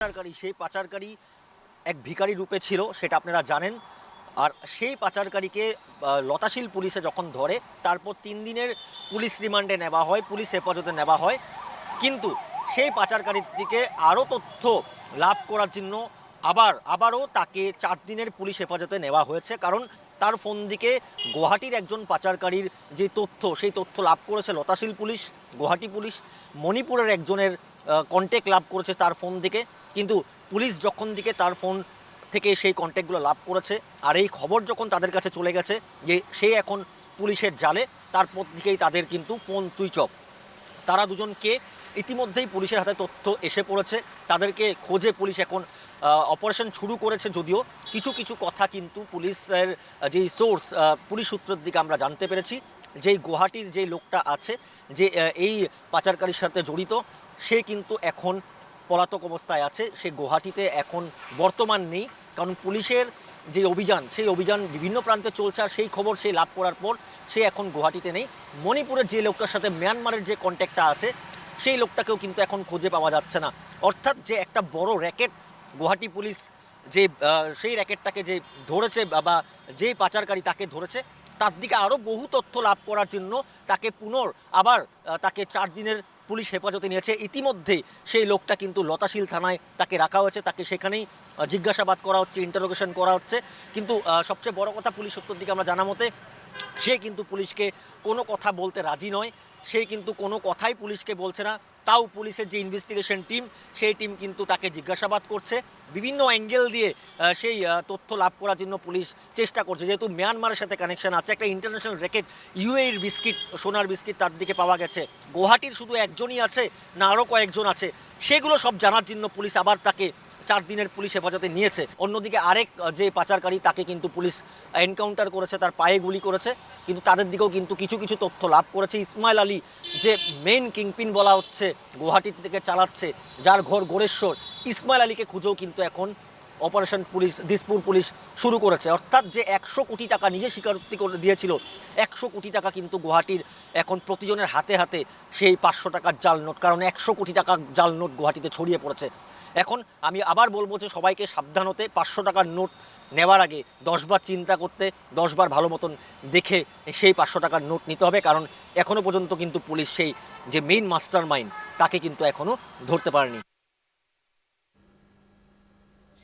পাচারকারী সেই পাচারকারী এক ভিখারি রূপে ছিল, সেটা আপনারা জানেন। আর সেই পাচারকারীকে লতাশিল পুলিশে যখন ধরে, তারপর 3 দিনের পুলিশ রিমান্ডে নেওয়া হয়, পুলিশ হেফাজতে নেওয়া হয়। কিন্তু সেই পাচারকারীর দিকে আরও তথ্য লাভ করার জন্য আবারও তাকে 4 দিনের পুলিশ হেফাজতে নেওয়া হয়েছে। কারণ তার ফোন দিকে গুয়াহাটির একজন পাচারকারীর যে তথ্য, সেই তথ্য লাভ করেছে লতাশিল পুলিশ, গুয়াহাটি পুলিশ, মণিপুরের একজনের কন্ট্যাক্ট লাভ করেছে তার ফোন দিকে। কিন্তু পুলিশ যখন দিকে তার ফোন থেকে সেই কন্ট্যাক্টগুলো লাভ করেছে, আর এই খবর যখন তাদের কাছে চলে গেছে যে সে এখন পুলিশের জালে, তারপর দিকেই তাদের কিন্তু ফোন সুইচ অফ। তারা দুজনকে ইতিমধ্যেই পুলিশের হাতে তথ্য এসে পড়েছে, তাদেরকে খোঁজে পুলিশ এখন অপারেশন শুরু করেছে। যদিও কিছু কিছু কথা কিন্তু পুলিশের যেই সোর্স, পুলিশ সূত্রের দিকে আমরা জানতে পেরেছি, যেই গুয়াহাটির যে লোকটা আছে, যে এই পাচারকারীর সাথে জড়িত, সে কিন্তু এখন পলাতক অবস্থায় আছে। সে গুয়াহাটিতে এখন বর্তমান নেই, কারণ পুলিশের যে অভিযান, সেই অভিযান বিভিন্ন প্রান্তে চলছে। আর সেই খবর সে লাভ করার পর সে এখন গুয়াহাটিতে নেই। মণিপুরের যে লোকটার সাথে মিয়ানমারের যে কন্ট্যাক্টটা আছে, সেই লোকটাকেও কিন্তু এখন খুঁজে পাওয়া যাচ্ছে না। অর্থাৎ যে একটা বড় র্যাকেট গুয়াহাটি পুলিশ যে সেই র্যাকেটটাকে যে ধরেছে বা যে পাচারকারী তাকে ধরেছে, তার দিকে আরও বহু তথ্য লাভ করার জন্য তাকে আবার তাকে 4 দিনের পুলিশ হেফাজতে নিয়েছে। ইতিমধ্যেই সেই লোকটা কিন্তু লতাশিল থানায় তাকে রাখা হয়েছে, তাকে সেখানেই জিজ্ঞাসাবাদ করা হচ্ছে, ইন্টারোগেশন করা হচ্ছে। কিন্তু সবচেয়ে বড় কথা, পুলিশ সূত্রের দিকে আমরা জানা মতে সে কিন্তু পুলিশকে কোনো কথা বলতে রাজি নয়। সে কিন্তু কোনো কথাই পুলিশকে বলছে না। তাও পুলিশের যে ইনভেস্টিগেশন টিম, সেই টিম কিন্তু তাকে জিজ্ঞাসাবাদ করছে, বিভিন্ন অ্যাঙ্গেল দিয়ে সেই তথ্য লাভ করার জন্য পুলিশ চেষ্টা করছে। যেহেতু মিয়ানমারের সাথে কানেকশন আছে, একটা ইন্টারন্যাশনাল র্যাকেট, ইউএইর বিস্কিট, সোনার বিস্কিট তার দিকে পাওয়া গেছে। গুয়াহাটির শুধু একজনই আছে না আরও কয়েকজন আছে, সেগুলো সব জানার জন্য পুলিশ আবার তাকে 4 দিনের পুলিশ হেফাজতে নিয়েছে। অন্যদিকে আরেক যে পাচারকারী, তাকে কিন্তু পুলিশ এনকাউন্টার করেছে, তার পায়ে গুলি করেছে। কিন্তু তাদের দিকেও কিন্তু কিছু কিছু তথ্য লাভ করেছে। ইসমাইল আলী, যে মেইন কিংপিন বলা হচ্ছে, গুয়াহাটি থেকে চালাচ্ছে, যার ঘর গোরেশ্বর, ইসমাইল আলীকে খুঁজেও কিন্তু এখন অপারেশন পুলিশ, দিসপুর পুলিশ শুরু করেছে। অর্থাৎ যে 100 কোটি টাকা নিজে স্বীকারোক্তি করে দিয়েছিল, 100 কোটি টাকা কিন্তু গুয়াহাটির এখন প্রতিজনের হাতে হাতে সেই 500 টাকার জাল নোট। কারণ 100 কোটি টাকার জাল নোট গুয়াহাটিতে ছড়িয়ে পড়েছে। এখন আমি আবার বলবো যে সবাইকে সাবধান হতে, 500 টাকার নোট নেওয়ার আগে 10 বার চিন্তা করতে, 10 বার ভালো মতন দেখে সেই 500 টাকার নোট নিতে হবে। কারণ এখনও পর্যন্ত কিন্তু পুলিশ সেই যে মেইন মাস্টার মাইন্ড, তাকে কিন্তু এখনও ধরতে পারেনি।